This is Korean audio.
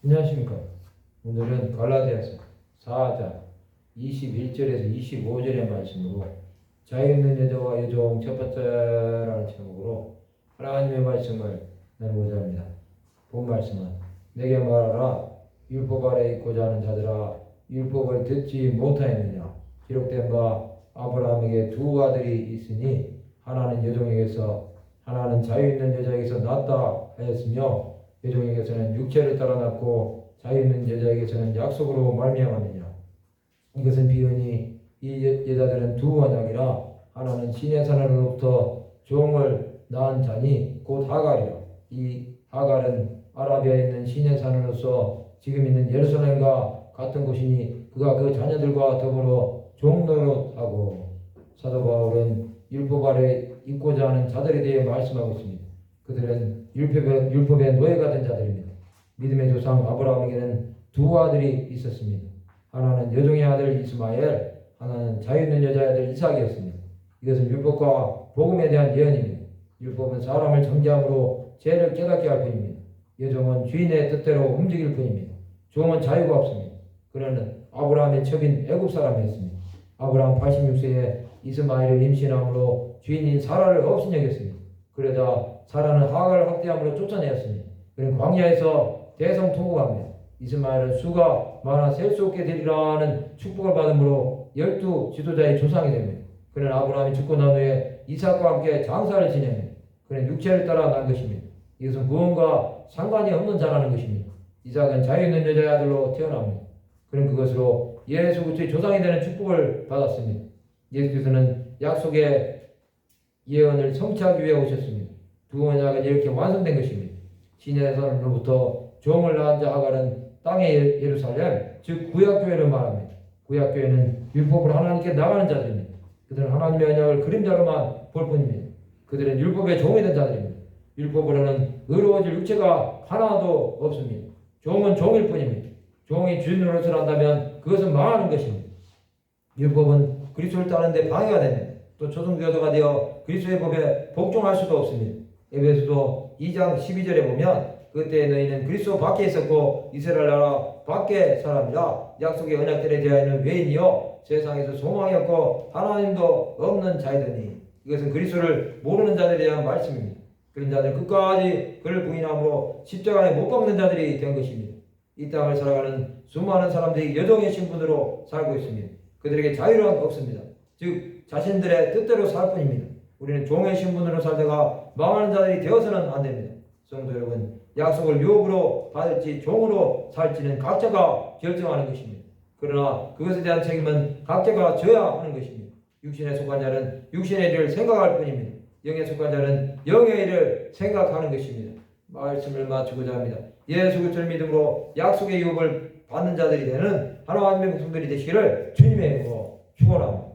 안녕하십니까. 오늘은 갈라디아서 4장 21절에서 25절의 말씀으로 자유 있는 여자와 여종 첫 번째라는 제목으로 하나님의 말씀을 나누고자 합니다. 본 말씀은 내게 말하라. 율법 아래 있고자 하는 자들아, 율법을 듣지 못하였느냐. 기록된 바 아브라함에게 두 아들이 있으니 하나는 여종에게서 하나는 자유 있는 여자에게서 낳았다 하였으며 여종에게서는 육체를 따라 낳고 자유 있는 여자에게서는 약속으로 말미암았느냐. 이것은 비유니 이 여자들은 두 언약이라 하나는 신의 사람으로부터 종을 낳은 자니 곧 하갈이라. 이 하갈은 아라비아에 있는 신의 산으로서 지금 있는 예루살렘과 같은 곳이니 그가 그 자녀들과 더불어 종노릇하고. 사도 바울은 율법 아래 있고자 하는 자들에 대해 말씀하고 있습니다. 그들은 율법의 노예가 된 자들입니다. 믿음의 조상 아브라함에게는 두 아들이 있었습니다. 하나는 여종의 아들 이스마엘, 하나는 자유 있는 여자의 아들 이삭이었습니다. 이것은 율법과 복음에 대한 예언입니다. 율법은 사람을 정죄함으로 죄를 깨닫게 할 뿐입니다. 여종은 주인의 뜻대로 움직일 뿐입니다. 종은 자유가 없습니다. 그는 아브라함의 첩인 애굽 사람이었습니다. 아브라함 86세에 이스마엘을 임신함으로 주인인 사라를 없인 여겼습니다. 그러자 사라는 하갈을 학대함으로 쫓아내었습니다. 그는 광야에서 대성통곡합니다. 이스마엘은 수가 많아 셀 수 없게 되리라는 축복을 받음으로 12 지도자의 조상이 됩니다. 그는 아브라함이 죽고 난 후에 이삭과 함께 장사를 지냅니다. 그는 육체를 따라 난 것입니다. 이것은 구원과 상관이 없는 자라는 것입니다. 이삭은 자유 있는 여자의 아들로 태어납니다. 그는 그것으로 예수 그리스도의 조상이 되는 축복을 받았습니다. 예수께서는 약속의 예언을 성취하기 위해 오셨습니다. 두 언약은 이렇게 완성된 것입니다. 신의 사람으로부터 종을 낳은 자 하갈은 땅의 예루살렘, 즉 구약교회를 말합니다. 구약교회는 율법으로 하나님께 나가는 자들입니다. 그들은 하나님의 언약을 그림자로만 볼 뿐입니다. 그들은 율법의 종이 된 자들입니다. 율법으로는 의로워질 육체가 하나도 없습니다. 종은 종일 뿐입니다. 종이 주인 노릇을 한다면 그것은 망하는 것입니다. 율법은 그리스도를 따르는데 방해가 됩니다. 또 초등교도가 되어 그리스도의 법에 복종할 수도 없습니다. 에베소서 2장 12절에 보면 그때 너희는 그리스도 밖에 있었고 이스라엘 나라 밖의 사람이라 약속의 언약들에 대하여는 외인이요 세상에서 소망이 없고 하나님도 없는 자이더니. 이것은 그리스도를 모르는 자들에 대한 말씀입니다. 그런 자들 끝까지 그를 부인함으로 십자가에 못 박는 자들이 된 것입니다. 이 땅을 살아가는 수많은 사람들이 여종의 신분으로 살고 있습니다. 그들에게 자유는 없습니다. 즉 자신들의 뜻대로 살 뿐입니다. 우리는 종의 신분으로 살다가 망하는 자들이 되어서는 안 됩니다. 성도 여러분, 약속을 유업으로 받을지 종으로 살지는 각자가 결정하는 것입니다. 그러나 그것에 대한 책임은 각자가 져야 하는 것입니다. 육신에 속한 자는 육신의 일을 생각할 뿐입니다. 영에 속한 자는 영의 일을 생각하는 것입니다. 말씀을 마치고자 합니다. 예수 그리스도를 믿음으로 약속의 유업을 받는 자들이 되는 하나님의 백성들이 되시기를 주님의 이름으로 축원합니다.